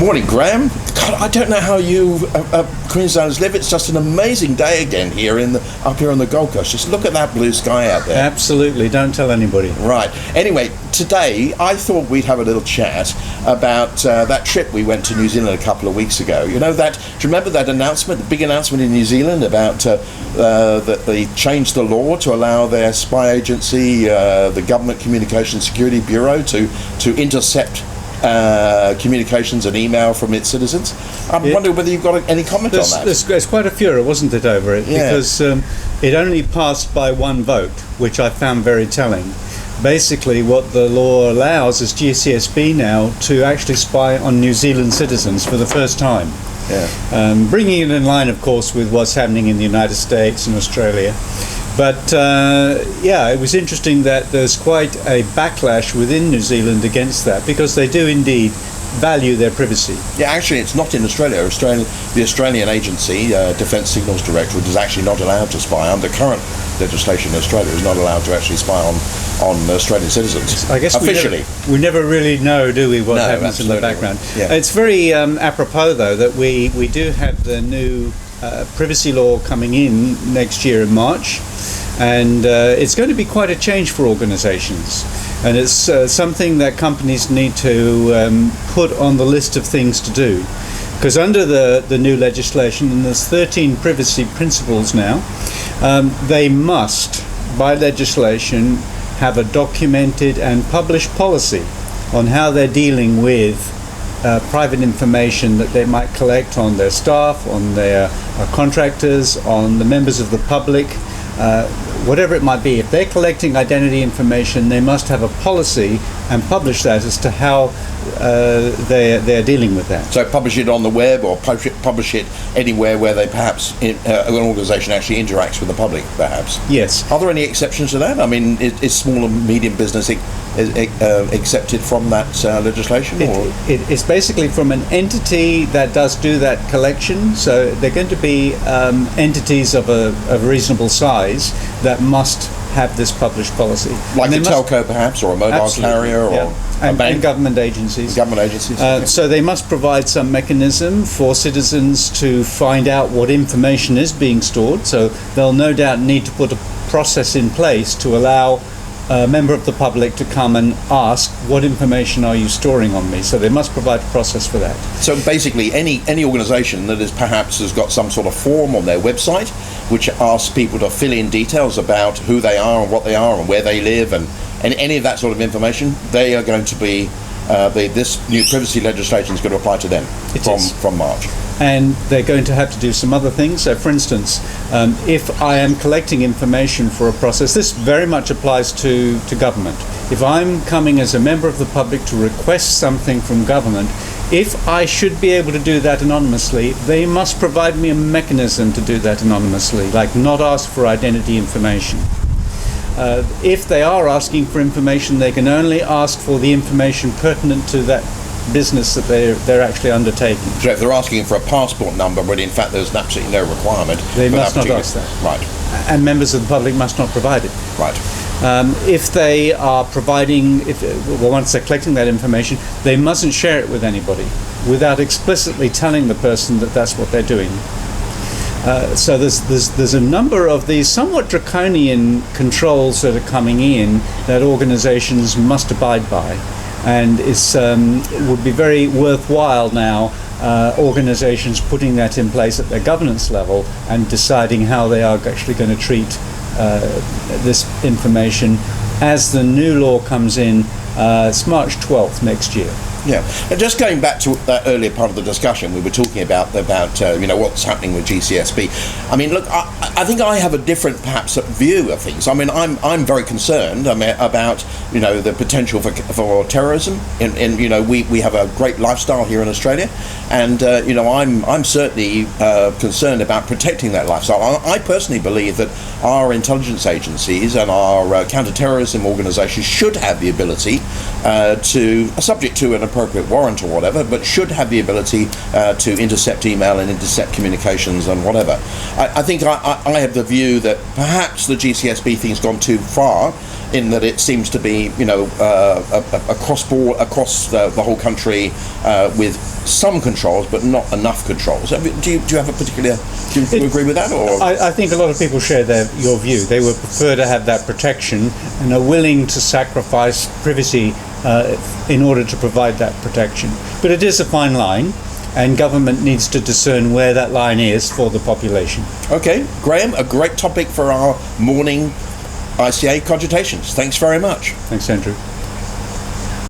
Morning, Graham. God, I don't know how you Queenslanders live. It's just an amazing day again here up here on the Gold Coast. Just look at that blue sky out there. Absolutely. Don't tell anybody. Right. Anyway, today I thought we'd have a little chat about that trip we went to New Zealand a couple of weeks ago. You know that? Do you remember that announcement, the big announcement in New Zealand about that they changed the law to allow their spy agency, the Government Communications Security Bureau, to intercept communications and email from its citizens? I wonder whether you've got any comment on that. There's quite a furor, wasn't it, over it? Yeah. Because it only passed by one vote, which I found very telling. Basically, what the law allows is GCSB now to actually spy on New Zealand citizens for the first time. Yeah. Bringing it in line, of course, with what's happening in the United States and Australia. But it was interesting that there's quite a backlash within New Zealand against that, because they do indeed value their privacy. Yeah, actually, it's not in Australia. The Australian agency, Defence Signals Directorate, is actually not allowed to spy. Under current legislation in Australia, is not allowed to actually spy on Australian citizens. I guess officially. We never really know, do we, what happens absolutely. in the background. Yeah. It's very apropos, though, that we do have the new privacy law coming in next year in March. And it's going to be quite a change for organizations. And it's something that companies need to put on the list of things to do. Because under the new legislation, and there's 13 privacy principles now, they must, by legislation, have a documented and published policy on how they're dealing with private information that they might collect on their staff, on their contractors, on the members of the public, whatever it might be. If they're collecting identity information, they must have a policy and publish that as to how they're dealing with that. So publish it on the web, or publish it anywhere where they perhaps an organisation actually interacts with the public, perhaps. Yes. Are there any exceptions to that? I mean, is small and medium business accepted from that legislation? It's basically from an entity that does do that collection. So they're going to be entities of a reasonable size that must have this published policy. Like a telco, perhaps, or a mobile carrier, or a bank? And government agencies. So they must provide some mechanism for citizens to find out what information is being stored. So they'll no doubt need to put a process in place to allow a member of the public to come and ask, what information are you storing on me? So they must provide a process for that. So basically, any organisation that has got some sort of form on their website which asks people to fill in details about who they are and what they are and where they live and any of that sort of information, they are going to be this new privacy legislation is going to apply to them from March. And they're going to have to do some other things. So, for instance, if I am collecting information for a process, this very much applies to government. If I'm coming as a member of the public to request something from government, if I should be able to do that anonymously, they must provide me a mechanism to do that anonymously, like not ask for identity information. If they are asking for information, they can only ask for the information pertinent to that business that they're actually undertaking. So if they're asking for a passport number, but in fact there's absolutely no requirement, they must not ask that. Right. And members of the public must not provide it. Right. If they are providing, once they're collecting that information, they mustn't share it with anybody without explicitly telling the person that that's what they're doing. So there's a number of these somewhat draconian controls that are coming in that organizations must abide by. And it would be very worthwhile now, organizations putting that in place at their governance level and deciding how they are actually going to treat this information as the new law comes in. It's March 12th next year. Yeah, and just going back to that earlier part of the discussion, we were talking about what's happening with GCSB. I mean, look, I think I have a different, perhaps, view of things. I mean, I'm very concerned about the potential for terrorism. And we have a great lifestyle here in Australia, and I'm certainly concerned about protecting that lifestyle. I personally believe that our intelligence agencies and our counter-terrorism organisations should have the ability subject to an appropriate warrant or whatever, but should have the ability to intercept email and intercept communications and whatever. I think I have the view that perhaps the GCSB thing's gone too far, in that it seems to be, across the whole country with some controls, but not enough controls. Do you have a particular? Do you agree with that? Or I think a lot of people share your view. They would prefer to have that protection and are willing to sacrifice privacy in order to provide that protection. But it is a fine line, and government needs to discern where that line is for the population. Okay, Graham, a great topic for our morning ICA Cogitations. Thanks very much. Thanks, Andrew.